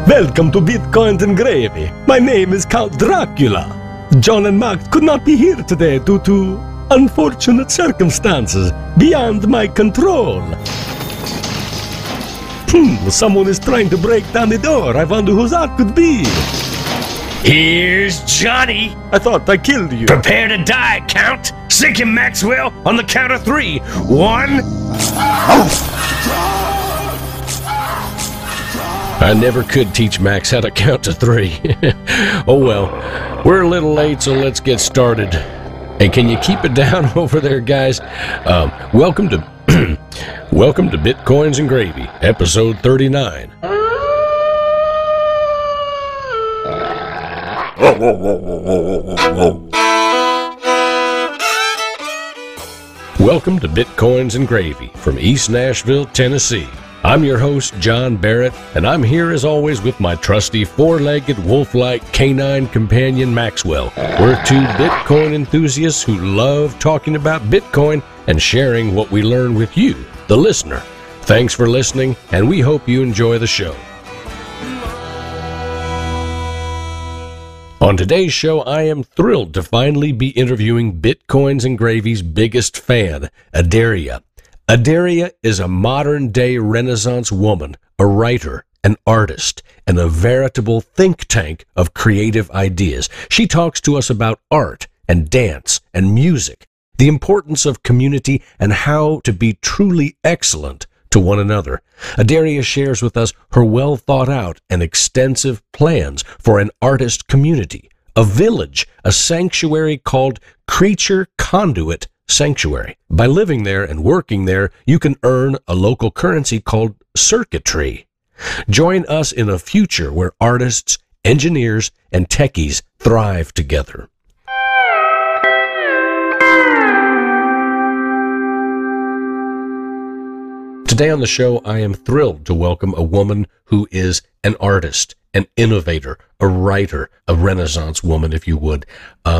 Welcome to Bitcoins and Gravy. My name is Count Dracula. John and Max could not be here today due to unfortunate circumstances beyond my control. Someone is trying to break down the door. I wonder who that could be. Here's Johnny. I thought I killed you. Prepare to die, Count. Sink him, Maxwell, on the count of 3. 1. I never could teach Max how to count to 3. Oh well, we're a little late, so let's get started. Hey, can you keep it down over there, guys? Welcome to welcome to Bitcoins and Gravy, episode 39. Welcome to Bitcoins and Gravy from East Nashville, Tennessee. I'm your host, John Barrett, and I'm here as always with my trusty four-legged, wolf-like canine companion, Maxwell. We're two Bitcoin enthusiasts who love talking about Bitcoin and sharing what we learn with you, the listener. Thanks for listening, and we hope you enjoy the show. On today's show, I am thrilled to finally be interviewing Bitcoins and Gravy's biggest fan, Adaria. Adaria is a modern-day Renaissance woman, a writer, an artist, and a veritable think tank of creative ideas. She talks to us about art and dance and music, the importance of community, and how to be truly excellent to one another. Adaria shares with us her well-thought-out and extensive plans for an artist community, a village, a sanctuary called Creature Conduit Sanctuary. By living there and working there, you can earn a local currency called circuitry. Join us in a future where artists, engineers, and techies thrive together. Today on the show, I am thrilled to welcome a woman who is an artist, an innovator, a writer, a Renaissance woman, if you would.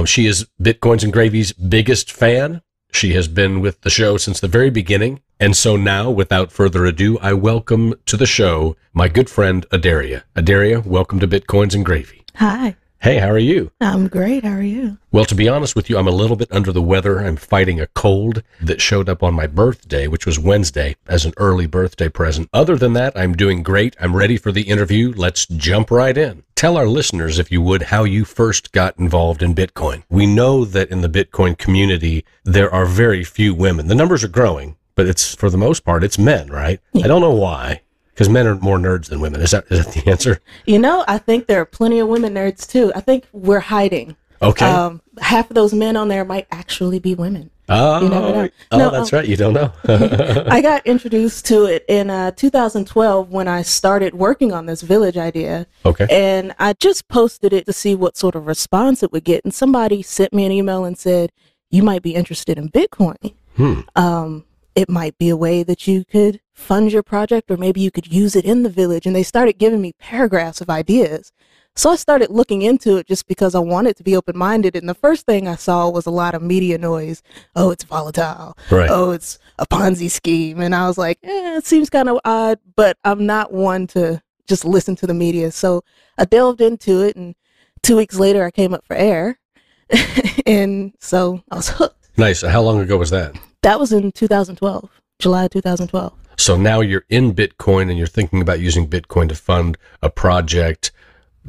She is Bitcoins and Gravy's biggest fan. She has been with the show since the very beginning. And so now, without further ado, I welcome to the show my good friend, Adaria. Adaria, welcome to Bitcoins and Gravy. Hi. Hey, how are you? I'm great. How are you? Well, to be honest with you, I'm a little bit under the weather. I'm fighting a cold that showed up on my birthday, which was Wednesday, as an early birthday present. Other than that, I'm doing great. I'm ready for the interview. Let's jump right in. Tell our listeners, if you would, how you first got involved in Bitcoin. We know that in the Bitcoin community, there are very few women. The numbers are growing, but it's, for the most part, it's men, right? Yeah. I don't know why. Because men are more nerds than women. Is that the answer? You know, I think there are plenty of women nerds, too. I think we're hiding. Okay. Half of those men on there might actually be women. Oh, you never know. No, that's right. You don't know. I got introduced to it in 2012 when I started working on this village idea. Okay. And I just posted it to see what sort of response it would get. And somebody sent me an email and said, you might be interested in Bitcoin. It might be a way that you could fund your project, or maybe you could use it in the village. And they started giving me paragraphs of ideas. So I started looking into it just because I wanted to be open-minded. And the first thing I saw was a lot of media noise. Oh, it's volatile. Right. Oh, it's a Ponzi scheme. And I was like, it seems kind of odd, but I'm not one to just listen to the media. So I delved into it, and 2 weeks later I came up for air. And so I was hooked. Nice. How long ago was that? That was in 2012, July 2012. So now you're in Bitcoin and you're thinking about using Bitcoin to fund a project.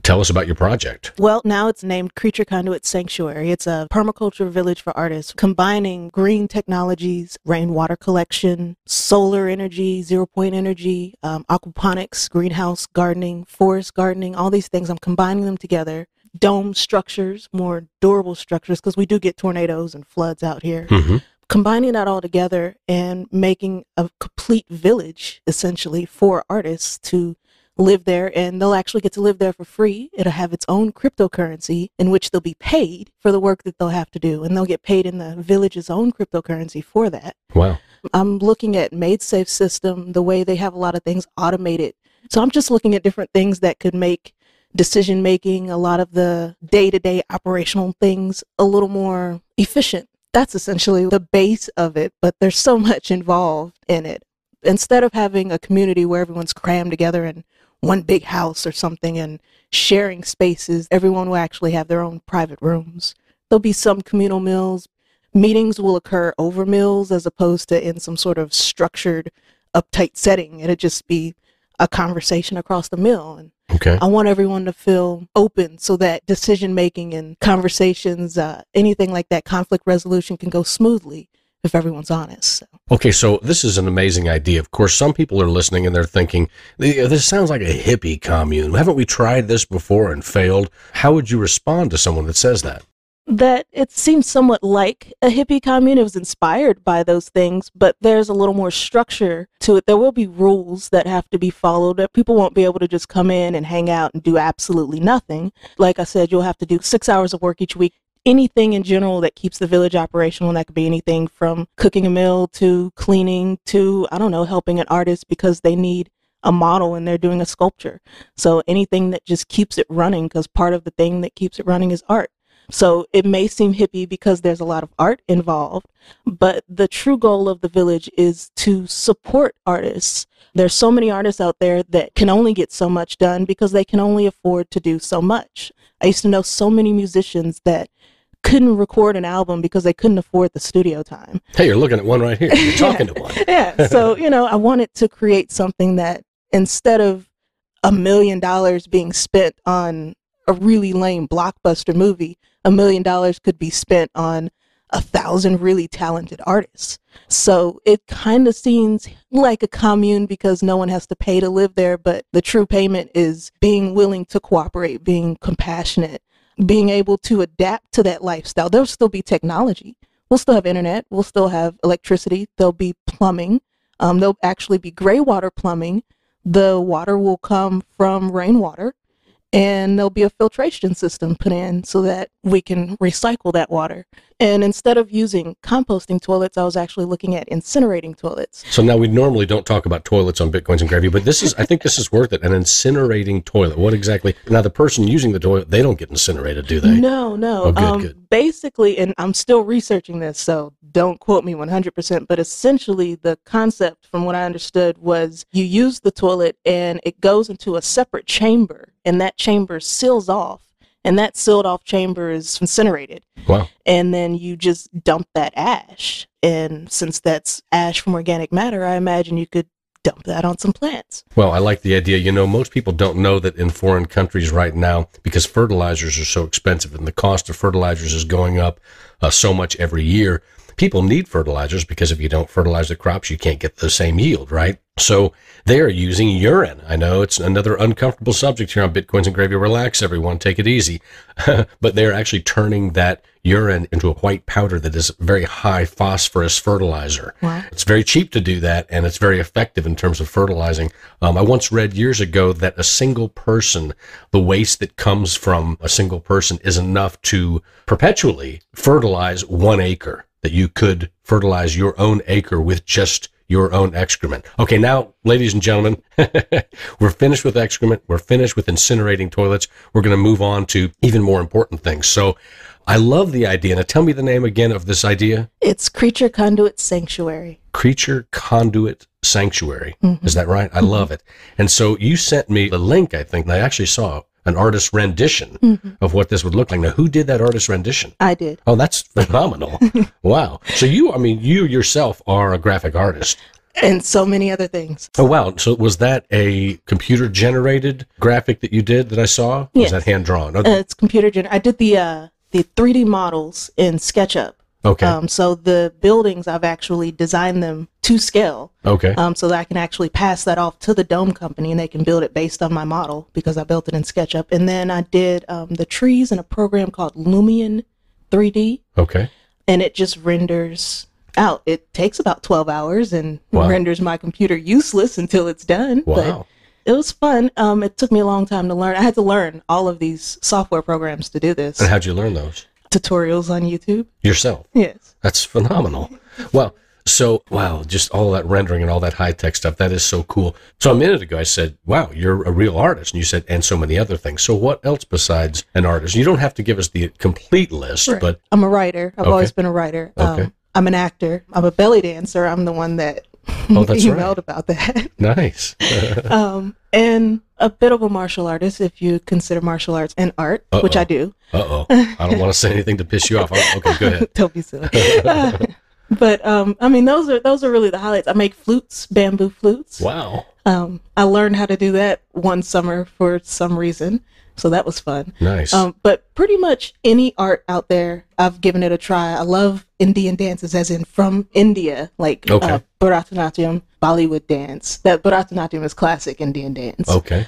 Tell us about your project. Well, now it's named Creature Conduit Sanctuary. It's a permaculture village for artists, combining green technologies, rainwater collection, solar energy, zero-point energy, aquaponics, greenhouse gardening, forest gardening, all these things. I'm combining them together. Dome structures, more durable structures, because we do get tornadoes and floods out here. Mm-hmm. Combining that all together and making a complete village, essentially, for artists to live there, and they'll actually get to live there for free. It'll have its own cryptocurrency in which they'll be paid for the work that they'll have to do, and they'll get paid in the village's own cryptocurrency for that. Wow. I'm looking at MaidSafe system, the way they have a lot of things automated. So I'm just looking at different things that could make decision making, a lot of the day-to-day operational things, a little more efficient. That's essentially the base of it, but there's so much involved in it. Instead of having a community where everyone's crammed together in one big house or something and sharing spaces. Everyone will actually have their own private rooms. There'll be some communal meals. Meetings will occur over meals as opposed to in some sort of structured, uptight setting. It'll just be a conversation across the meal. And Okay. I want everyone to feel open so that decision making and conversations, anything like that, conflict resolution can go smoothly if everyone's honest. So. Okay, so this is an amazing idea. Of course, some people are listening and they're thinking, this sounds like a hippie commune. Haven't we tried this before and failed? How would you respond to someone that says that? That it seems somewhat like a hippie commune. It was inspired by those things, but there's a little more structure to it. There will be rules that have to be followed. That people won't be able to just come in and hang out and do absolutely nothing. Like I said, you'll have to do 6 hours of work each week. Anything in general that keeps the village operational, and that could be anything from cooking a meal to cleaning to, I don't know, helping an artist because they need a model and they're doing a sculpture. So anything that just keeps it running, because part of the thing that keeps it running is art. So it may seem hippie because there's a lot of art involved, but the true goal of the village is to support artists. There's so many artists out there that can only get so much done because they can only afford to do so much. I used to know so many musicians that couldn't record an album because they couldn't afford the studio time. Hey, you're looking at one right here. You're talking to one. Yeah. So, I wanted to create something that instead of $1 million being spent on a really lame blockbuster movie, $1 million could be spent on 1,000 really talented artists. So it kind of seems like a commune because no one has to pay to live there, but the true payment is being willing to cooperate, being compassionate, being able to adapt to that lifestyle. There'll still be technology. We'll still have internet. We'll still have electricity. There'll be plumbing. There'll actually be gray water plumbing. The water will come from rainwater. And there'll be a filtration system put in so that we can recycle that water. And instead of using composting toilets, I was actually looking at incinerating toilets. So now we normally don't talk about toilets on Bitcoins and Gravy, but I think this is worth it. An incinerating toilet. What exactly? Now, the person using the toilet, they don't get incinerated, do they? No. Oh, good. Basically, and I'm still researching this, so don't quote me 100%, but essentially the concept from what I understood was you use the toilet and it goes into a separate chamber, and that chamber seals off. And that sealed off chamber is incinerated. Wow. And then you just dump that ash. And since that's ash from organic matter, I imagine you could dump that on some plants. Well, I like the idea. Most people don't know that in foreign countries right now, because fertilizers are so expensive and the cost of fertilizers is going up so much every year, people need fertilizers because if you don't fertilize the crops, you can't get the same yield, right? So they are using urine. I know it's another uncomfortable subject here on Bitcoins and Gravy. Relax, everyone. Take it easy. But they're actually turning that urine into a white powder that is very high phosphorus fertilizer. Wow. It's very cheap to do that, and it's very effective in terms of fertilizing. I once read years ago that a single person, the waste that comes from a single person is enough to perpetually fertilize 1 acre, that you could fertilize your own acre with just your own excrement. Okay, now, ladies and gentlemen, we're finished with excrement. We're finished with incinerating toilets. We're going to move on to even more important things. So I love the idea. Now, tell me the name again of this idea. It's Creature Conduit Sanctuary. Creature Conduit Sanctuary. Mm-hmm. Is that right? I love it. And so you sent me the link, I think, and I actually saw an artist's rendition of what this would look like. Now, who did that artist's rendition? I did. Oh, that's phenomenal. Wow. So you yourself are a graphic artist. And so many other things. Oh, wow. So was that a computer-generated graphic that you did that I saw? Or Yes. was that hand-drawn? It's computer-generated. I did the 3D models in SketchUp. Okay. So the buildings, I've actually designed them to scale. Okay. So that I can actually pass that off to the dome company and they can build it based on my model because I built it in SketchUp. And then I did the trees in a program called Lumion 3D. Okay. And it just renders out. It takes about 12 hours and Wow. renders my computer useless until it's done. Wow. But it was fun. It took me a long time to learn. I had to learn all of these software programs to do this. And how'd you learn those? Tutorials on YouTube. Yourself? Yes. That's phenomenal. Well, just all that rendering and all that high-tech stuff, that is so cool. So a minute ago I said, wow, you're a real artist. And you said, and so many other things. So what else besides an artist? You don't have to give us the complete list, Right. but... I'm a writer. I've Okay. always been a writer. Okay. I'm an actor. I'm a belly dancer. I'm the one that Oh, that's emailed right. about that. Nice. And a bit of a martial artist, if you consider martial arts an art, which I do. I don't want to say anything to piss you off. Okay, go ahead. Don't be silly. But I mean, those are really the highlights. I make flutes, bamboo flutes. Wow. I learned how to do that one summer for some reason, so that was fun. Nice. But pretty much any art out there, I've given it a try. I love Indian dances, as in from India, like Bharatanatyam, Bollywood dance. That Bharatanatyam is classic Indian dance. Okay.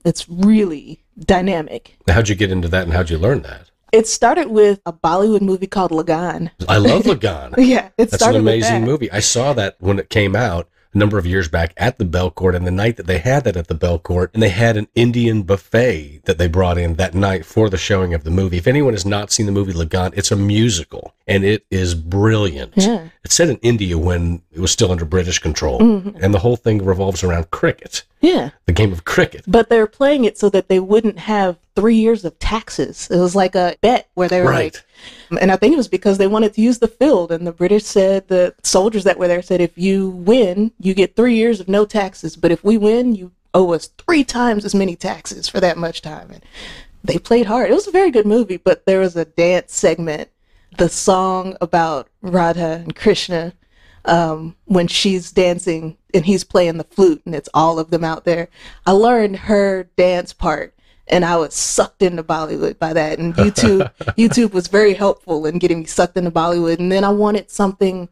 It's really dynamic. Now, how'd you get into that, and how'd you learn that? It started with a Bollywood movie called Lagan. I love Lagan. Yeah, That's an amazing movie. I saw that when it came out a number of years back at the Belcourt, and the night that they had that at the Belcourt, and they had an Indian buffet that they brought in that night for the showing of the movie. If anyone has not seen the movie Lagan, it's a musical, and it is brilliant. Yeah. It's set in India when it was still under British control, and the whole thing revolves around cricket. Yeah. The game of cricket. But they're playing it so that they wouldn't have 3 years of taxes. It was like a bet where they were like, and I think it was because they wanted to use the field, and the British said, the soldiers that were there said, if you win, you get 3 years of no taxes. But if we win, you owe us 3 times as many taxes for that much time. And they played hard. It was a very good movie, but there was a dance segment, the song about Radha and Krishna, when she's dancing and he's playing the flute and it's all of them out there. I learned her dance part and I was sucked into Bollywood by that. And YouTube was very helpful in getting me sucked into Bollywood. And then I wanted something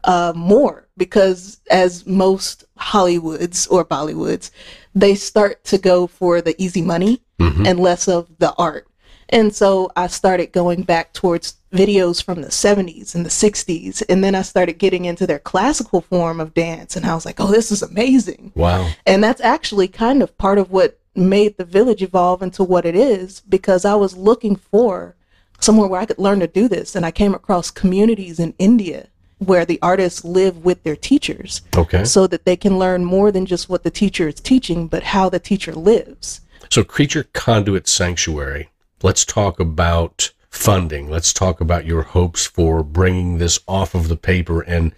more, because as most Hollywoods or Bollywoods, they start to go for the easy money and less of the art. And so I started going back towards videos from the 70s and the 60s. And then I started getting into their classical form of dance. And I was like, oh, this is amazing. Wow. And that's actually kind of part of what made the village evolve into what it is, because I was looking for somewhere where I could learn to do this. And I came across communities in India where the artists live with their teachers. Okay. So that they can learn more than just what the teacher is teaching, but how the teacher lives. So Creature Conduit Sanctuary. Let's talk about funding. Let's talk about your hopes for bringing this off of the paper and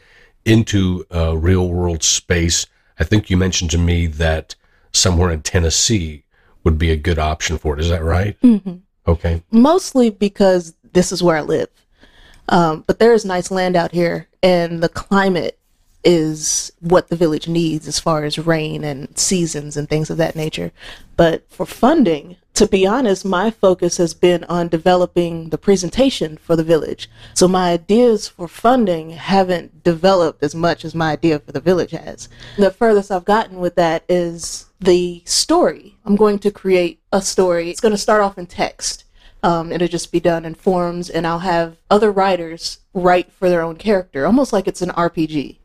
into a real world space. I think you mentioned to me that somewhere in Tennessee would be a good option for it. Is that right? Mm-hmm. Okay. Mostly because this is where I live. But there is nice land out here, and the climate is what the village needs as far as rain and seasons and things of that nature. But for funding, to be honest, my focus has been on developing the presentation for the village. So my ideas for funding haven't developed as much as my idea for the village has. The furthest I've gotten with that is the story. I'm going to create a story. It's going to start off in text. It'll just be done in forms, and I'll have other writers write for their own character, almost like it's an RPG,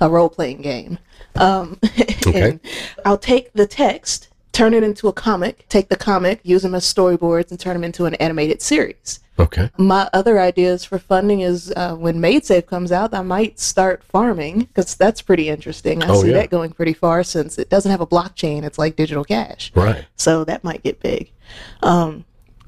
a role-playing game. Okay. And I'll take the text, turn it into a comic, take the comic, use them as storyboards, and turn them into an animated series. Okay. My other ideas for funding is when MaidSafe comes out, I might start farming, because that's pretty interesting. I see that going pretty far, since it doesn't have a blockchain. It's like digital cash. Right. So that might get big.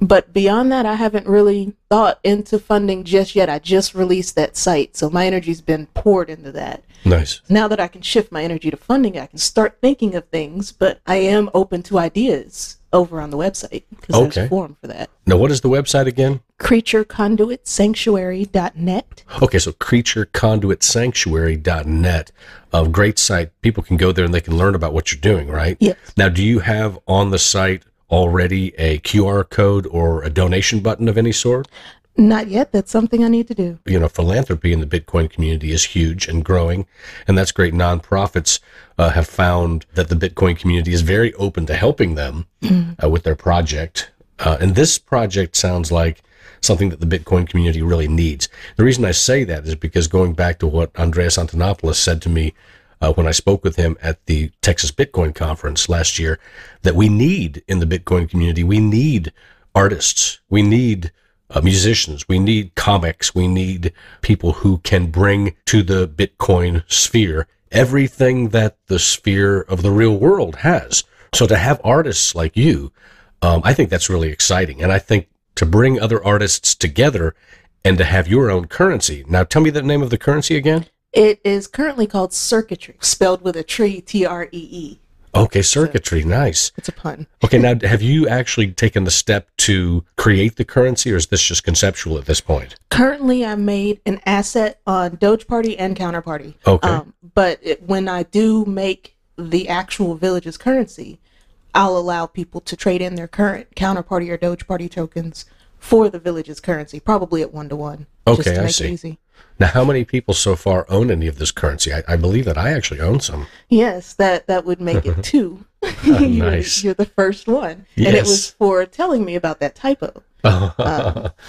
But beyond that, I haven't really thought into funding just yet. I just released that site, so my energy's been poured into that. Nice. Now that I can shift my energy to funding, I can start thinking of things, but I am open to ideas over on the website, because there's a forum for that. Now, what is the website again? CreatureConduitSanctuary.net. Okay, so CreatureConduitSanctuary.net. A great site. People can go there and they can learn about what you're doing, right? Yes. Now, do you have on the site already a QR code or a donation button of any sort? Not yet. That's something I need to do. You know, philanthropy in the Bitcoin community is huge and growing, and that's great. Nonprofits have found that the Bitcoin community is very open to helping them with their project. And this project sounds like something that the Bitcoin community really needs. The reason I say that is because going back to what Andreas Antonopoulos said to me when I spoke with him at the Texas Bitcoin conference last year, that we need in the Bitcoin community, we need artists, we need musicians, we need comics, we need people who can bring to the Bitcoin sphere everything that the sphere of the real world has. So to have artists like you, I think that's really exciting. And I think to bring other artists together and to have your own currency. Now, tell me the name of the currency again. It is currently called circuitry, spelled with a tree, Tree. Okay, circuitry, so, nice. It's a pun. Okay, now have you actually taken the step to create the currency, or is this just conceptual at this point? Currently, I made an asset on Doge Party and Counterparty. Okay. But when I do make the actual village's currency, I'll allow people to trade in their current Counterparty or Doge Party tokens for the village's currency, probably at 1-to-1. Okay, just to make I see. It easy. Now, how many people so far own any of this currency? I believe that I actually own some. Yes, that would make it 2. Nice. You're the first one. Yes. And it was for telling me about that typo.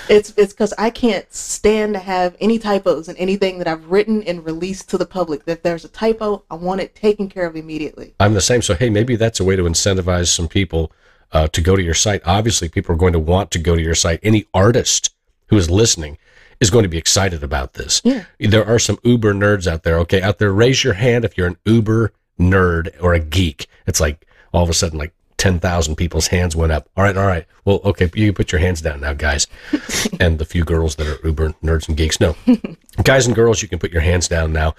It's because I can't stand to have any typos in anything that I've written and released to the public. If there's a typo, I want it taken care of immediately. I'm the same. So, hey, maybe that's a way to incentivize some people to go to your site. Obviously, people are going to want to go to your site. Any artist who is listening is going to be excited about this. Yeah. There are some uber nerds out there. Okay, out there, raise your hand if you're an uber nerd or a geek. It's like all of a sudden, like 10,000 people's hands went up. All right. Well, okay, you can put your hands down now, guys. And the few girls that are uber nerds and geeks. No, guys and girls, you can put your hands down now.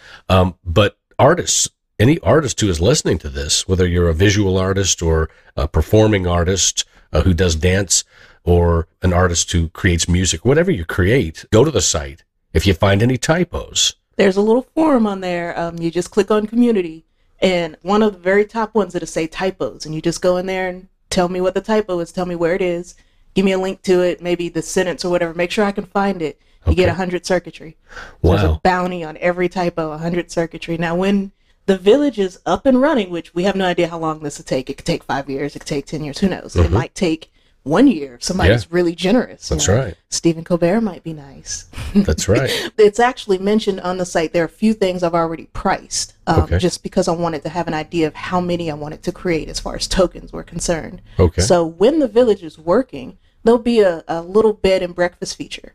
But artists, any artist who is listening to this, whether you're a visual artist or a performing artist who does dance, or an artist who creates music, whatever you create, go to the site. If you find any typos, there's a little forum on there. You just click on community, and one of the very top ones that'll say typos, and you just go in there and tell me what the typo is, tell me where it is, give me a link to it, maybe the sentence or whatever, make sure I can find it. You get 100 circuitry. So wow. There's a bounty on every typo, 100 circuitry. Now, when the village is up and running, which we have no idea how long this will take. It could take 5 years, it could take 10 years, who knows? It might take 1 year if somebody's really generous. That's right. Stephen Colbert might be nice. That's right. It's actually mentioned on the site. There are a few things I've already priced, just because I wanted to have an idea of how many I wanted to create as far as tokens were concerned. Okay. So when the village is working, there'll be a little bed and breakfast feature,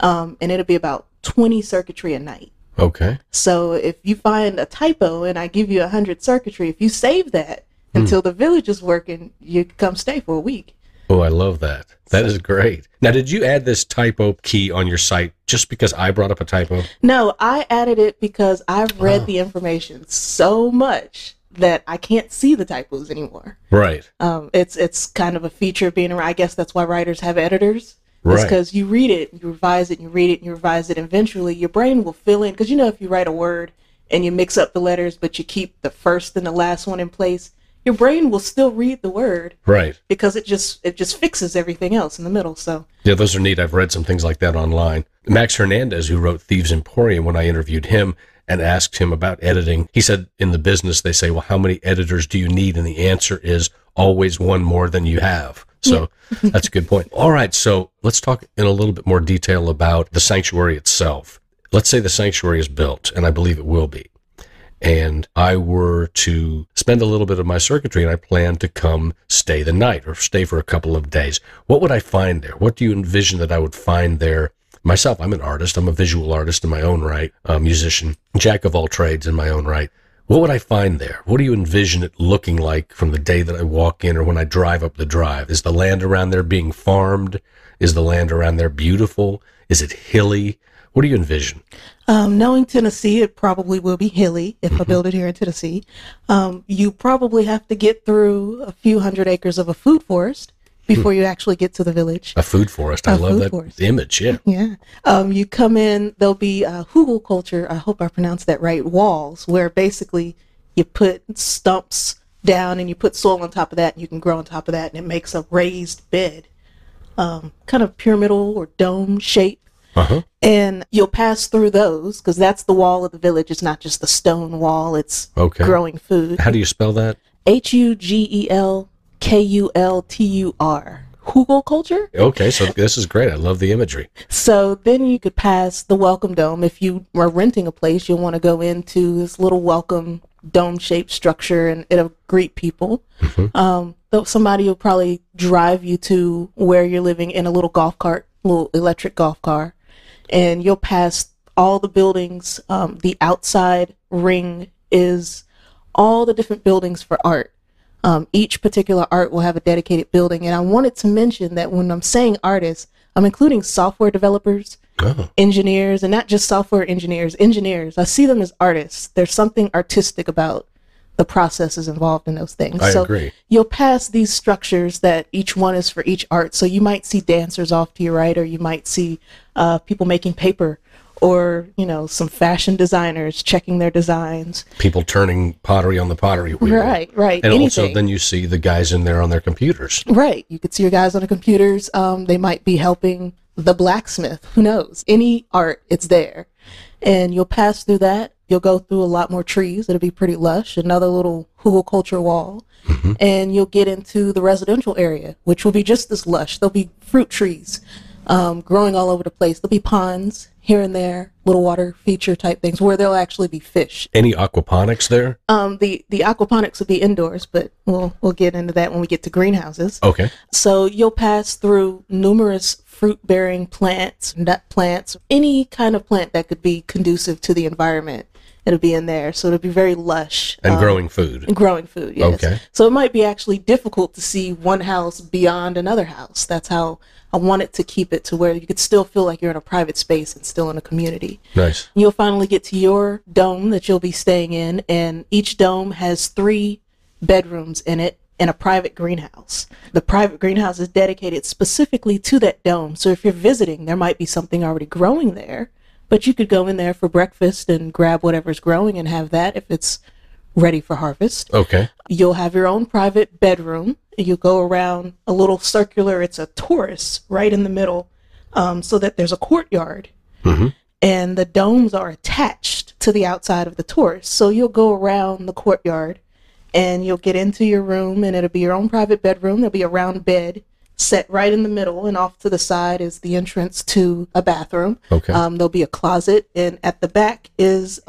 and it'll be about 20 circuitry a night. Okay. So if you find a typo and I give you 100 circuitry, if you save that until the village is working, you can come stay for a week. Oh, I love that. That is great. Now, did you add this typo key on your site just because I brought up a typo? No, I added it because I've read the information so much that I can't see the typos anymore. Right. It's kind of a feature of being around. I guess that's why writers have editors. Right. It's because you read it, you revise it, and you read it, and you revise it. And eventually, your brain will fill in. Because if you write a word and you mix up the letters, but you keep the first and the last one in place, your brain will still read the word, right? Because it just fixes everything else in the middle. So yeah, those are neat. I've read some things like that online. Max Hernandez, who wrote Thieves Emporium, when I interviewed him and asked him about editing, he said in the business they say, well, how many editors do you need? And the answer is always one more than you have. So that's a good point. All right, so let's talk in a little bit more detail about the sanctuary itself. Let's say the sanctuary is built, and I believe it will be, and I were to spend a little bit of my circuitry, and I plan to come stay the night or stay for a couple of days. What would I find there? What do you envision that I would find there? Myself, I'm an artist. I'm a visual artist in my own right, a musician, jack of all trades in my own right. What would I find there? What do you envision it looking like from the day that I walk in or when I drive up the drive? Is the land around there being farmed? Is the land around there beautiful? Is it hilly? What do you envision? Knowing Tennessee, it probably will be hilly if I build it here in Tennessee. You probably have to get through a few hundred acres of a food forest before you actually get to the village. A food forest. I love that image, yeah. Yeah. You come in, there'll be hugel culture, I hope I pronounced that right, walls, where basically you put stumps down and you put soil on top of that and you can grow on top of that and it makes a raised bed. Kind of pyramidal or dome shape. And you'll pass through those because that's the wall of the village. It's not just the stone wall. It's growing food. How do you spell that? Hugelkultur. Hugel culture. Okay, so this is great. I love the imagery. So then you could pass the welcome dome. If you are renting a place, you'll want to go into this little welcome dome-shaped structure and it'll greet people. Somebody will probably drive you to where you're living in a little golf cart, little electric golf car. And you'll pass all the buildings. The outside ring is all the different buildings for art. Each particular art will have a dedicated building. And I wanted to mention that when I'm saying artists, including software developers, engineers, and not just software engineers. I see them as artists. There's something artistic about the processes involved in those things. I agree. You'll pass these structures that each one is for each art. So you might see dancers off to your right, or you might see people making paper, or, some fashion designers checking their designs. People turning pottery on the pottery wheel. Right. And anything. Also then you see the guys in there on their computers. Right. You could see your guys on the computers. They might be helping the blacksmith. Who knows? Any art, it's there. And you'll pass through that. You'll go through a lot more trees. It'll be pretty lush. Another little hugelkultur wall. Mm-hmm. And you'll get into the residential area, which will be just as lush. There'll be fruit trees growing all over the place. There'll be ponds here and there, little water feature type things where there'll actually be fish. Any aquaponics there? The aquaponics will be indoors, but we'll get into that when we get to greenhouses. Okay. So you'll pass through numerous fruit-bearing plants, nut plants, any kind of plant that could be conducive to the environment. It'll be in there. So it'll be very lush. And growing food. And growing food, yes. Okay. So it might be actually difficult to see one house beyond another house. That's how I wanted to keep it to where you could still feel like you're in a private space and still in a community. Nice. You'll finally get to your dome that you'll be staying in, and each dome has 3 bedrooms in it and a private greenhouse. The private greenhouse is dedicated specifically to that dome. So if you're visiting, there might be something already growing there, but you could go in there for breakfast and grab whatever's growing and have that if it's ready for harvest. Okay. You'll have your own private bedroom. You go around a little circular, it's a torus right in the middle, so that there's a courtyard. Mm-hmm. And the domes are attached to the outside of the torus. So you'll go around the courtyard and you'll get into your room, and it'll be your own private bedroom. There'll be a round bed set right in the middle, and off to the side is the entrance to a bathroom. Okay. There'll be a closet, and at the back is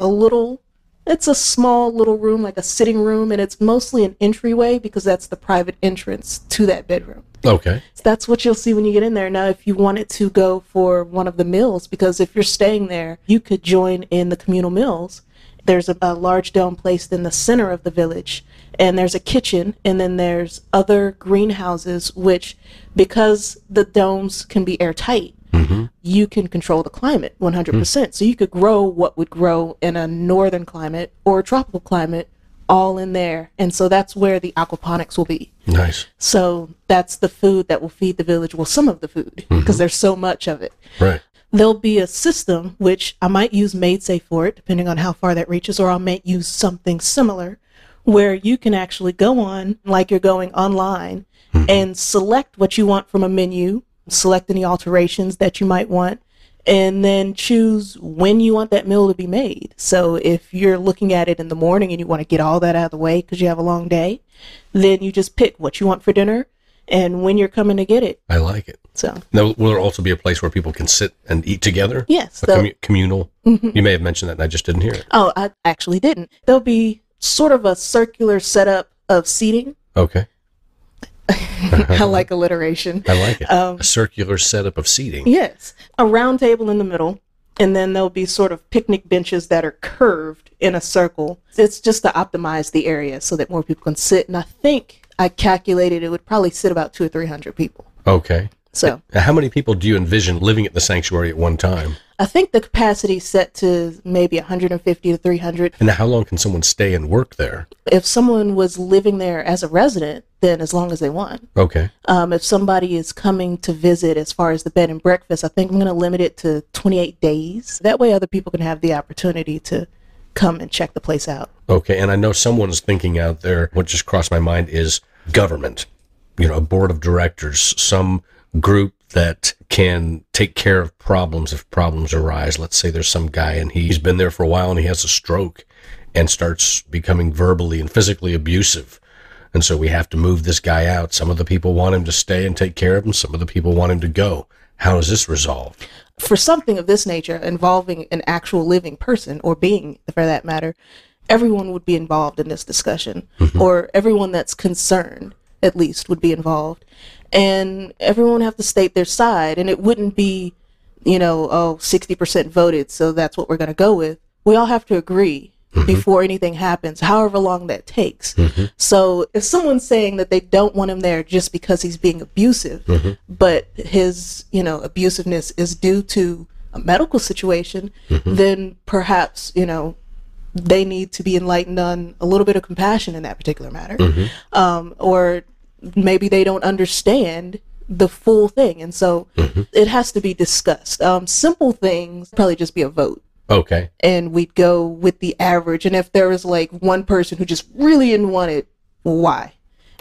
it's a small little room, like a sitting room, and it's mostly an entryway because that's the private entrance to that bedroom. Okay. So that's what you'll see when you get in there. Now, if you wanted to go for one of the meals, because if you're staying there, you could join in the communal meals. There's a large dome placed in the center of the village, and there's a kitchen, and then there's other greenhouses, which, because the domes can be airtight, mm-hmm. you can control the climate 100%. Mm. So you could grow what would grow in a northern climate or a tropical climate all in there. And so that's where the aquaponics will be. Nice. So that's the food that will feed the village. Well, some of the food, because there's so much of it. Right. There'll be a system, which I might use MaidSafe for it, depending on how far that reaches, or I might use something similar, where you can actually go on, like you're going online, and select what you want from a menu, select any alterations that you might want, and then choose when you want that meal to be made. So if you're looking at it in the morning and you want to get all that out of the way because you have a long day, then you just pick what you want for dinner and when you're coming to get it. I like it. So now, will there also be a place where people can sit and eat together? Yes. Communal? Mm-hmm. You may have mentioned that and I just didn't hear it. Oh, I actually didn't. There'll be sort of a circular setup of seating. Okay. I like alliteration. I like it. A circular setup of seating. Yes. A round table in the middle, and then there'll be sort of picnic benches that are curved in a circle. It's just to optimize the area so that more people can sit. And I think I calculated it would probably sit about 200 or 300 people. Okay. So how many people do you envision living at the sanctuary at one time? I think the capacity is set to maybe 150 to 300. And how long can someone stay and work there? If someone was living there as a resident, then as long as they want. Okay. If somebody is coming to visit as far as the bed and breakfast, I think I'm going to limit it to 28 days. That way other people can have the opportunity to come and check the place out. Okay. And I know someone's thinking out there, what just crossed my mind is government, a board of directors, some group that can take care of problems if problems arise. Let's say there's some guy and he's been there for a while and he has a stroke and starts becoming verbally and physically abusive. And so we have to move this guy out. Some of the people want him to stay and take care of him. Some of the people want him to go. How is this resolved? For something of this nature involving an actual living person, or being for that matter, everyone would be involved in this discussion, or everyone that's concerned at least would be involved. And everyone would have to state their side, and it wouldn't be, 60% voted, so that's what we're going to go with. We all have to agree before anything happens, however long that takes. Mm-hmm. So if someone's saying that they don't want him there just because he's being abusive, Mm-hmm. but his, abusiveness is due to a medical situation, Mm-hmm. then perhaps, they need to be enlightened on a little bit of compassion in that particular matter. Mm-hmm. Or maybe they don't understand the full thing. And so Mm-hmm. it has to be discussed. Simple things, probably just be a vote. Okay. And we'd go with the average. And if there was like one person who just really didn't want it, why?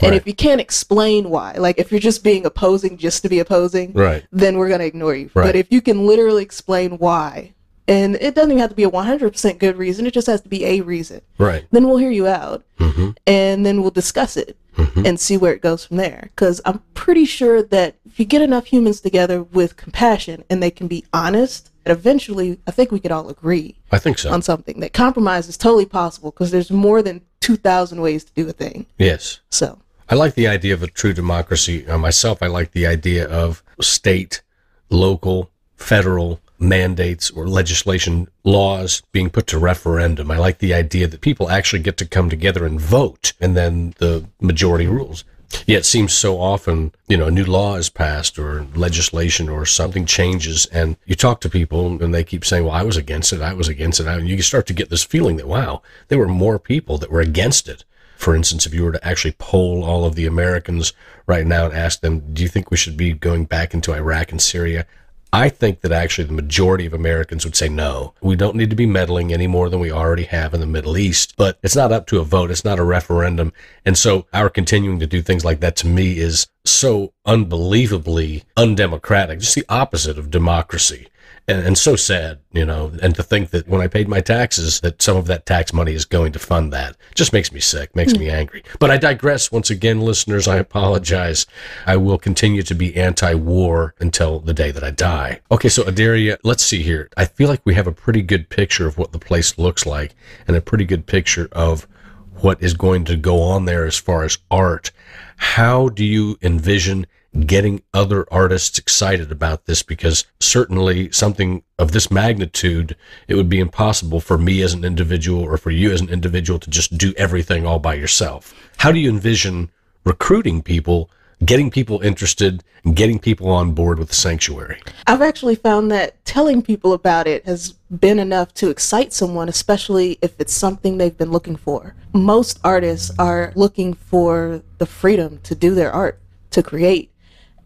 And Right. if you can't explain why, like if you're just being opposing just to be opposing, Right. then we're going to ignore you. Right. But if you can literally explain why, and it doesn't even have to be a 100% good reason, it just has to be a reason, Right. then we'll hear you out. Mm-hmm. And then we'll discuss it and see where it goes from there. Because I'm pretty sure that if you get enough humans together with compassion and they can be honest, eventually I think we could all agree I think so. on something. That compromise is totally possible because there's more than 2,000 ways to do a thing. Yes. So I like the idea of a true democracy. Myself, I like the idea of state, local, federal mandates or legislation, laws being put to referendum. I like the idea that people actually get to come together and vote, and then the majority rules. Yet it seems so often, a new law is passed or legislation or something changes, and you talk to people and they keep saying, well, I was against it. And you start to get this feeling that, wow, there were more people that were against it. For instance, if you were to actually poll all of the Americans right now and ask them, do you think we should be going back into Iraq and Syria? I think that actually the majority of Americans would say no. We don't need to be meddling any more than we already have in the Middle East. But it's not up to a vote. It's not a referendum. And so our continuing to do things like that, to me, is so unbelievably undemocratic, just the opposite of democracy. And so sad, and to think that when I paid my taxes, that some of that tax money is going to fund that just makes me sick, makes me angry. But I digress. Once again, listeners, I apologize. I will continue to be anti-war until the day that I die. Okay, so Adaria, let's see here. I feel like we have a pretty good picture of what the place looks like and a pretty good picture of what is going to go on there as far as art. How do you envision getting other artists excited about this? Because certainly something of this magnitude, it would be impossible for me as an individual or for you as an individual to just do everything all by yourself. How do you envision recruiting people, getting people interested, and getting people on board with the sanctuary? I've actually found that telling people about it has been enough to excite someone, especially if it's something they've been looking for. Most artists are looking for the freedom to do their art, to create.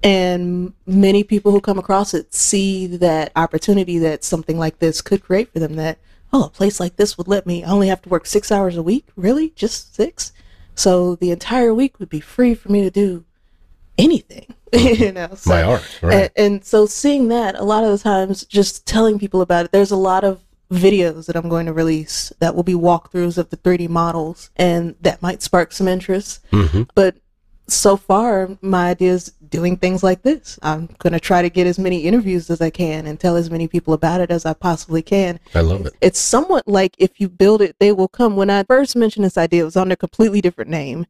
And many people who come across it see that opportunity that something like this could create for them, that, a place like this would let me, I only have to work 6 hours a week? Really? Just 6? So the entire week would be free for me to do anything, So, my art, right? And so seeing that, a lot of the times, just telling people about it, there's a lot of videos that I'm going to release that will be walkthroughs of the 3D models, and that might spark some interest. Mm-hmm. But so far, my idea is doing things like this. I'm going to try to get as many interviews as I can and tell as many people about it as I possibly can. I love it. It's somewhat like if you build it, they will come. When I first mentioned this idea, it was under a completely different name.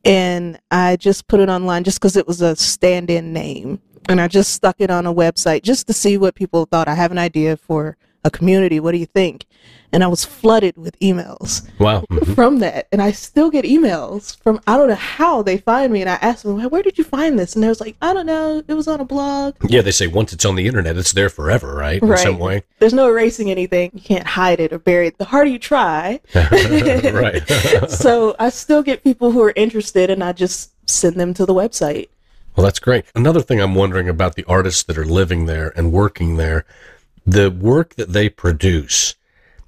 And I just put it online just because it was a stand-in name. And I just stuck it on a website just to see what people thought. I have an idea for a community. What do you think? And I was flooded with emails Wow. Mm-hmm. from that. And I still get emails from, I don't know how they find me. And I asked them, where did you find this? And they was like, I don't know. It was on a blog. Yeah, they say once it's on the internet, it's there forever, right? In some way. There's no erasing anything. You can't hide it or bury it. The harder you try. Right. So I still get people who are interested, and I just send them to the website. Well, that's great. Another thing I'm wondering about the artists that are living there and working there, the work that they produce,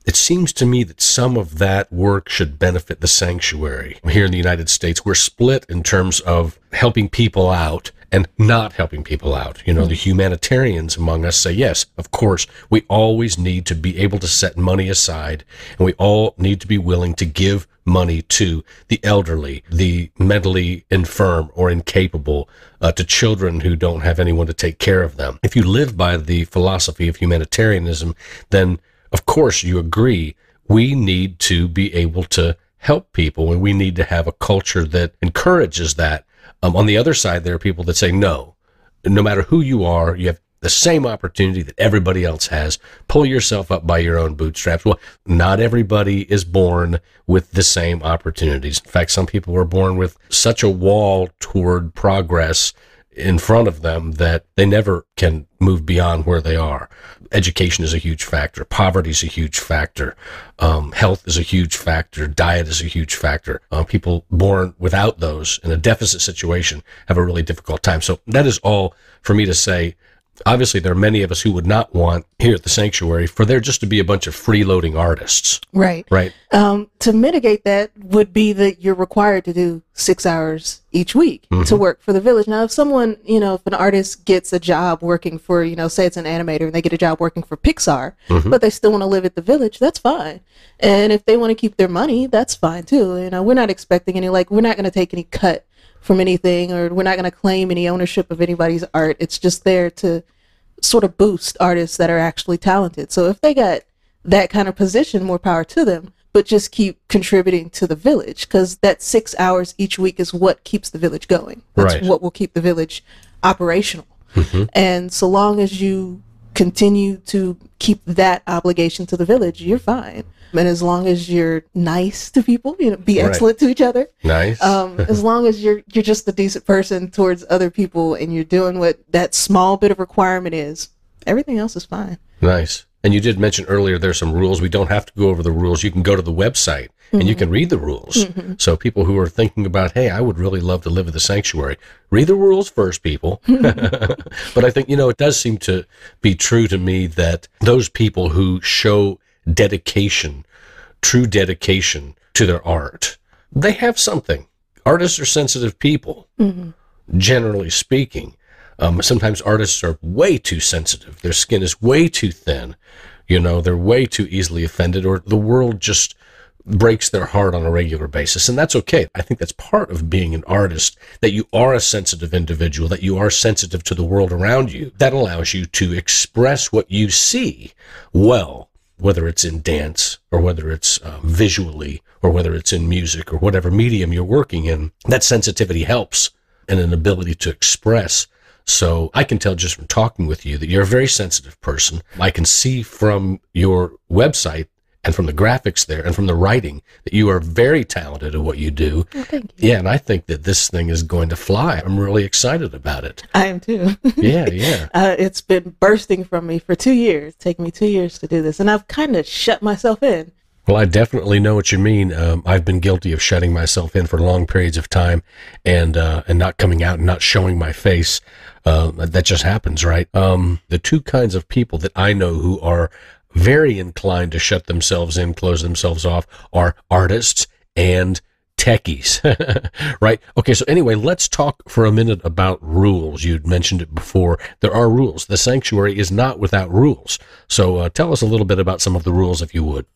it seems to me that some of that work should benefit the sanctuary. Here in the United States, we're split in terms of helping people out and not helping people out. The humanitarians among us say, yes, of course, we always need to be able to set money aside, and we all need to be willing to give money to the elderly, the mentally infirm or incapable, to children who don't have anyone to take care of them. If you live by the philosophy of humanitarianism, then of course you agree we need to be able to help people, and we need to have a culture that encourages that. On the other side, there are people that say, no matter who you are, you have the same opportunity that everybody else has. Pull yourself up by your own bootstraps. Well, not everybody is born with the same opportunities. In fact, some people were born with such a wall toward progress in front of them that they never can move beyond where they are. Education is a huge factor. Poverty is a huge factor. Health is a huge factor. Diet is a huge factor. People born without those in a deficit situation have a really difficult time. So that is all for me to say. Obviously, there are many of us who would not want here at the sanctuary for there just to be a bunch of freeloading artists. Right. Right. To mitigate that would be that you're required to do 6 hours each week to work for the village. Now, if someone, if an artist gets a job working for, say it's an animator and they get a job working for Pixar, but they still want to live at the village, that's fine. And if they want to keep their money, that's fine too. We're not expecting we're not going to take any cut from anything, or we're not going to claim any ownership of anybody's art. It's just there to sort of boost artists that are actually talented. So if they got that kind of position, more power to them, but just keep contributing to the village, because that 6 hours each week is what keeps the village going. That's what will keep the village operational. And so long as you continue to keep that obligation to the village, you're fine. And as long as you're nice to people, be excellent to each other. Nice. As long as you're just a decent person towards other people and you're doing what that small bit of requirement is, everything else is fine. Nice. And you did mention earlier there's some rules. We don't have to go over the rules. You can go to the website and you can read the rules. So people who are thinking about, hey, I would really love to live at the sanctuary, read the rules first, people. But I think, it does seem to be true to me that those people who show dedication, true dedication to their art, they have something. Artists are sensitive people, generally speaking. Sometimes artists are way too sensitive. Their skin is way too thin. They're way too easily offended, or the world just breaks their heart on a regular basis. And that's okay. I think that's part of being an artist, that you are a sensitive individual, that you are sensitive to the world around you. That allows you to express what you see well, whether it's in dance or whether it's visually or whether it's in music or whatever medium you're working in. That sensitivity helps and an ability to express. So I can tell just from talking with you that you're a very sensitive person. I can see from your website and from the graphics there and from the writing that you are very talented at what you do. Oh, thank you. Yeah, and I think that this thing is going to fly. I'm really excited about it. I am too. Yeah. It's been bursting from me for 2 years. It's taken me 2 years to do this, and I've kind of shut myself in. Well, I definitely know what you mean. I've been guilty of shutting myself in for long periods of time and not coming out and not showing my face. That just happens, right? The two kinds of people that I know who are very inclined to shut themselves in, close themselves off, are artists and techies, right? Okay, so anyway, let's talk for a minute about rules. You'd mentioned it before. There are rules. The sanctuary is not without rules. So tell us a little bit about some of the rules, if you would.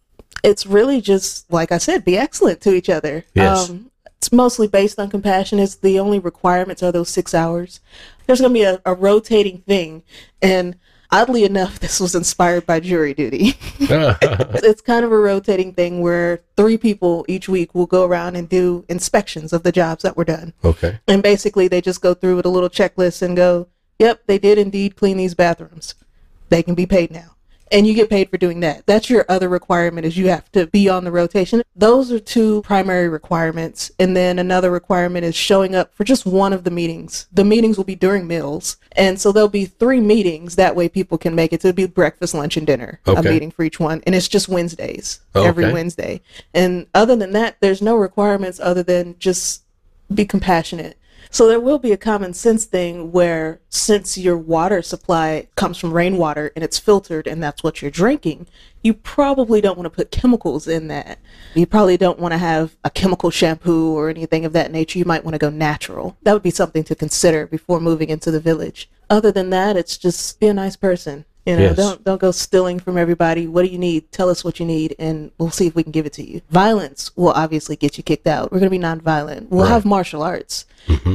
It's really just, like I said, be excellent to each other. Yes. It's mostly based on compassion. It's the only requirements are those 6 hours. There's going to be a rotating thing. And oddly enough, this was inspired by jury duty. It's kind of a rotating thing where 3 people each week will go around and do inspections of the jobs that were done. Okay. And basically they just go through with a little checklist and go, yep, they did indeed clean these bathrooms. They can be paid now. And you get paid for doing that. That's your other requirement, is you have to be on the rotation. Those are 2 primary requirements. And then another requirement is showing up for just one of the meetings. The meetings will be during meals. And so there'll be 3 meetings. That way people can make it. So it'll be breakfast, lunch, and dinner. Okay. A meeting for each one. And it's just Wednesdays. Every Wednesday. And other than that, there's no requirements other than just be compassionate. So there will be a common sense thing where, since your water supply comes from rainwater and it's filtered and that's what you're drinking, you probably don't want to put chemicals in that. You probably don't want to have a chemical shampoo or anything of that nature. You might want to go natural. That would be something to consider before moving into the village. Other than that, it's just be a nice person. Yes. Don't go stealing from everybody. What do you need? Tell us what you need, and we'll see if we can give it to you. Violence will obviously get you kicked out. We're going to be nonviolent. We'll have martial arts.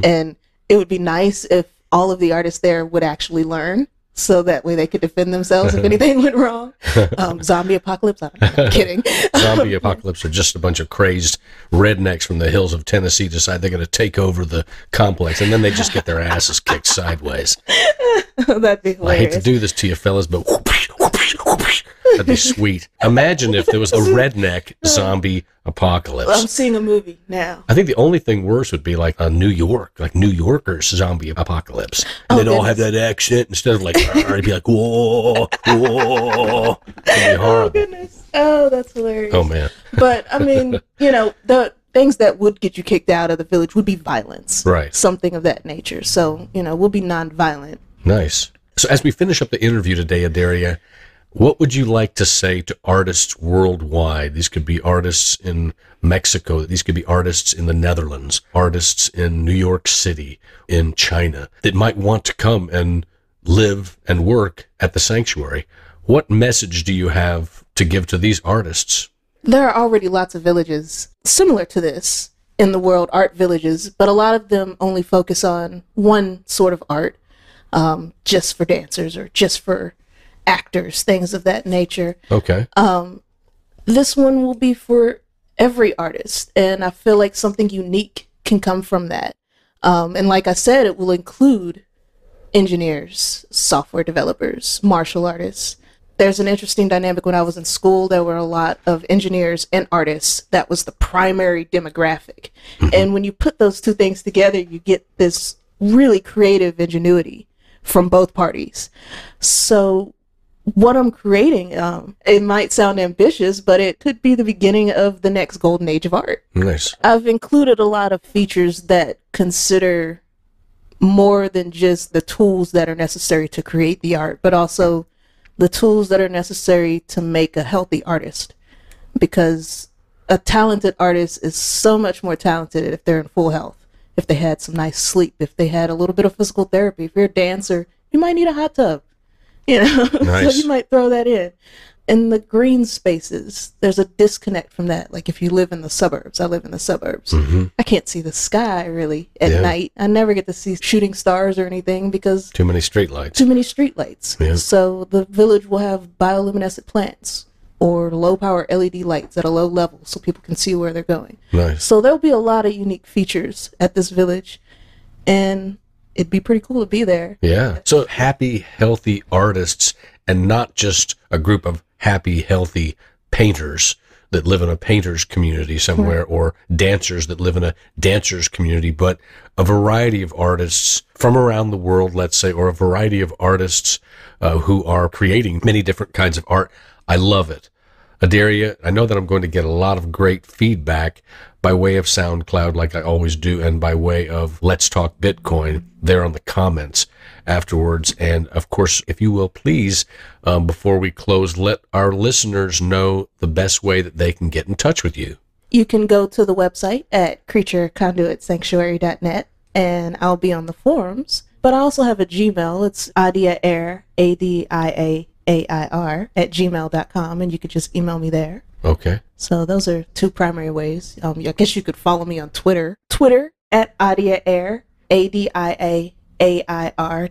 And it would be nice if all of the artists there would actually learn so that way they could defend themselves if anything went wrong. Zombie apocalypse? I'm kidding. Zombie apocalypse are just a bunch of crazed rednecks from the hills of Tennessee decide they're going to take over the complex, and then they just get their asses kicked sideways. That'd be hilarious. I hate to do this to you fellas, but that'd be sweet. Imagine if there was a redneck zombie apocalypse. I'm seeing a movie now. I think the only thing worse would be like a New Yorkers zombie apocalypse. And they'd all have that accent instead of like, it'd be like, whoa, whoa. It'd be horrible. Oh, goodness. Oh, that's hilarious. Oh, man. But, I mean, the things that would get you kicked out of the village would be violence. Right. Something of that nature. So, we'll be nonviolent. Nice. So as we finish up the interview today, Adaria, what would you like to say to artists worldwide? These could be artists in Mexico. These could be artists in the Netherlands, artists in New York City, in China, that might want to come and live and work at the sanctuary. What message do you have to give to these artists? There are already lots of villages similar to this in the world, art villages, but a lot of them only focus on one sort of art, just for dancers or just for actors, things of that nature. Okay. This one will be for every artist, and I feel like something unique can come from that. And like I said, it will include engineers, software developers, martial artists. There's an interesting dynamic. When I was in school, there were a lot of engineers and artists. That was the primary demographic. Mm-hmm. And when you put those two things together, you get this really creative ingenuity from both parties. So what I'm creating, it might sound ambitious, but it could be the beginning of the next golden age of art. Nice. I've included a lot of features that consider more than just the tools that are necessary to create the art, but also the tools that are necessary to make a healthy artist. Because a talented artist is so much more talented if they're in full health, if they had some nice sleep, if they had a little bit of physical therapy. If you're a dancer, you might need a hot tub. Nice. So you might throw that in. In the green spaces, there's a disconnect from that. Like if you live in the suburbs, I live in the suburbs. Mm-hmm. I can't see the sky really at night. I never get to see shooting stars or anything because too many streetlights. Yeah. So the village will have bioluminescent plants or low power LED lights at a low level so people can see where they're going. Nice. So there'll be a lot of unique features at this village, and it'd be pretty cool to be there. Yeah. So happy, healthy artists, and not just a group of happy, healthy painters that live in a painter's community somewhere, or dancers that live in a dancer's community, but a variety of artists from around the world, let's say, or a variety of artists who are creating many different kinds of art. I love it. Adaria, I know that I'm going to get a lot of great feedback by way of SoundCloud, like I always do, and by way of Let's Talk Bitcoin there on the comments afterwards. And of course, if you will please, before we close, let our listeners know the best way that they can get in touch with you. You can go to the website at creatureconduitsanctuary.net, and I'll be on the forums. But I also have a Gmail. It's adiaair, ADIAAIR, at gmail.com, and you could just email me there. Okay. So those are two primary ways. I guess you could follow me on Twitter at adiaair, ADIAAIR,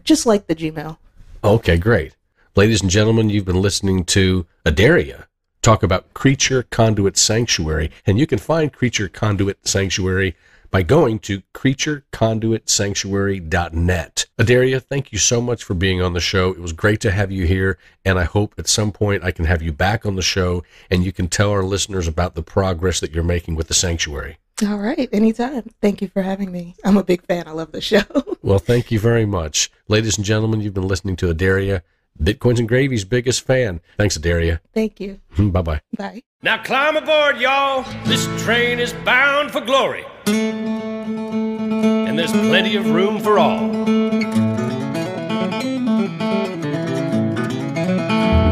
just like the Gmail. Okay, great. Ladies and gentlemen, you've been listening to Adaria talk about Creature Conduit Sanctuary, and you can find Creature Conduit Sanctuary by going to creatureconduitsanctuary.net. Adaria, thank you so much for being on the show. It was great to have you here, and I hope at some point I can have you back on the show and you can tell our listeners about the progress that you're making with the sanctuary. All right, anytime. Thank you for having me. I'm a big fan. I love the show. Well, thank you very much. Ladies and gentlemen, you've been listening to Adaria, Bitcoins and Gravy's biggest fan. Thanks, Adaria. Thank you. Bye-bye. Bye. Now climb aboard, y'all. This train is bound for glory. And there's plenty of room for all.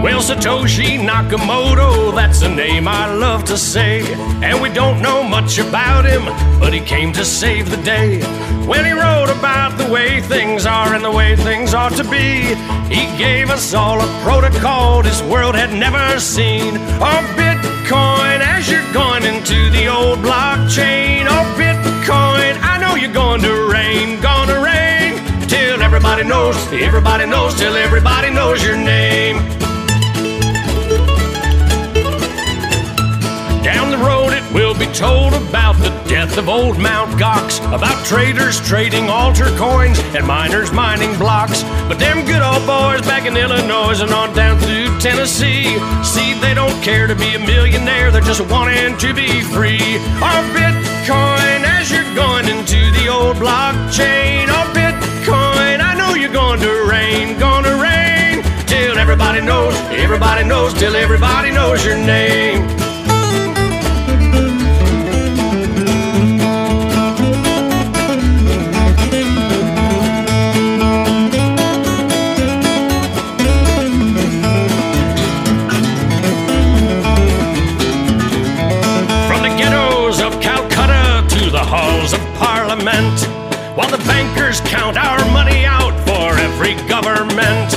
Well, Satoshi Nakamoto, that's a name I love to say. And we don't know much about him, but he came to save the day. When he wrote about the way things are and the way things ought to be, he gave us all a protocol this world had never seen. Oh, Bitcoin, as you're going into the old blockchain. Oh, Bitcoin, I know you're going to reign till everybody everybody knows till everybody knows your name. Down the road it will be told about the death of old Mount Gox, about traders trading altar coins and miners mining blocks. But them good old boys back in Illinois and on down through Tennessee, see, they don't care to be a millionaire, they're just wanting to be free. Our Bitcoin, as you're going into the old blockchain. Our Bitcoin, I know you're going to reign, till everybody knows, till everybody knows your name. Halls of Parliament, while the bankers count our money out for every government.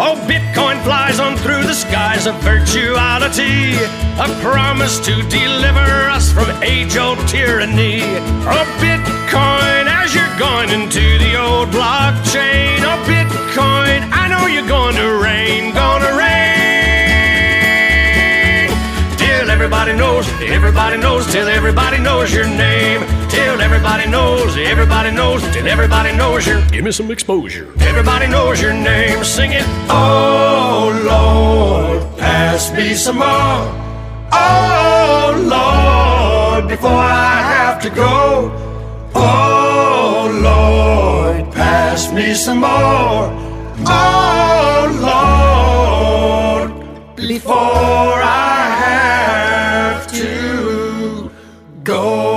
Oh, Bitcoin flies on through the skies of virtuality, a promise to deliver us from age-old tyranny. Oh, Bitcoin, as you're going into the old blockchain. Oh, Bitcoin, I know you're going to reign, till everybody knows, till everybody knows your name. Till everybody knows, till everybody knows your. Give me some exposure. Everybody knows your name. Sing it. Oh Lord, pass me some more. Oh Lord, before I have to go. Oh Lord, pass me some more. Oh Lord, before I have to go.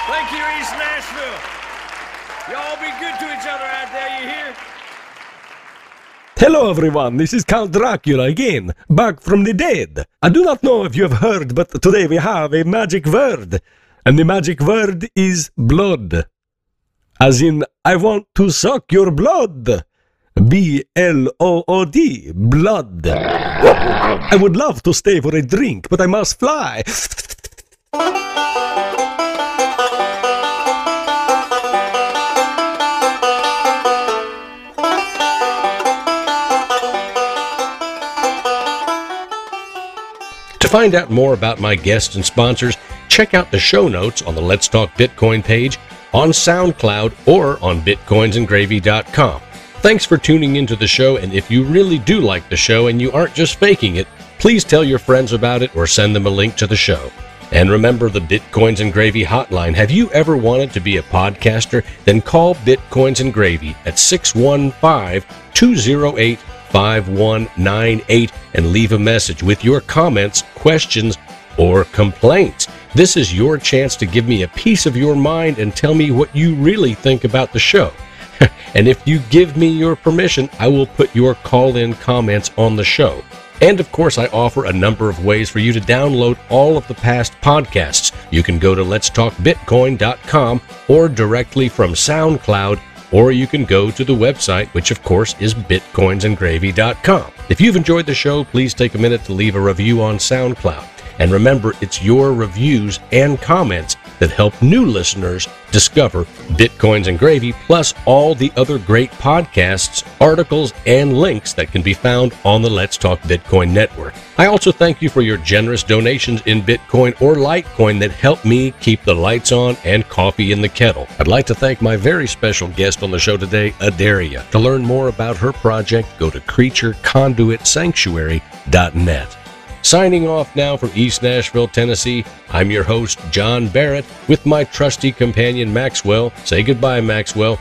Thank you, East Nashville. Y'all be good to each other out there, you hear? Hello everyone, this is Count Dracula again, back from the dead. I do not know if you have heard, but today we have a magic word. And the magic word is blood. As in, I want to suck your blood. B-L-O-O-D, blood. I would love to stay for a drink, but I must fly. To find out more about my guests and sponsors, check out the show notes on the Let's Talk Bitcoin page, on SoundCloud, or on bitcoinsandgravy.com. Thanks for tuning into the show, and if you really do like the show and you aren't just faking it, please tell your friends about it or send them a link to the show. And remember the Bitcoins and Gravy hotline. Have you ever wanted to be a podcaster? Then call Bitcoins and Gravy at 615-208-5198 and leave a message with your comments, questions, or complaints. This is your chance to give me a piece of your mind and tell me what you really think about the show. And if you give me your permission, I will put your call-in comments on the show. And of course, I offer a number of ways for you to download all of the past podcasts. You can go to letstalkbitcoin.com or directly from SoundCloud, or you can go to the website, which of course is bitcoinsandgravy.com. If you've enjoyed the show, please take a minute to leave a review on SoundCloud. And remember, it's your reviews and comments that help new listeners discover Bitcoins and Gravy, plus all the other great podcasts, articles, and links that can be found on the Let's Talk Bitcoin network. I also thank you for your generous donations in Bitcoin or Litecoin that help me keep the lights on and coffee in the kettle. I'd like to thank my very special guest on the show today, Adaria. To learn more about her project, go to creatureconduitsanctuary.net. Signing off now from East Nashville, Tennessee, I'm your host, John Barrett, with my trusty companion, Maxwell. Say goodbye, Maxwell.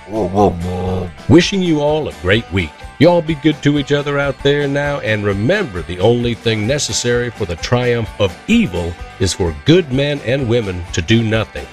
Wishing you all a great week. Y'all be good to each other out there now, and remember, the only thing necessary for the triumph of evil is for good men and women to do nothing.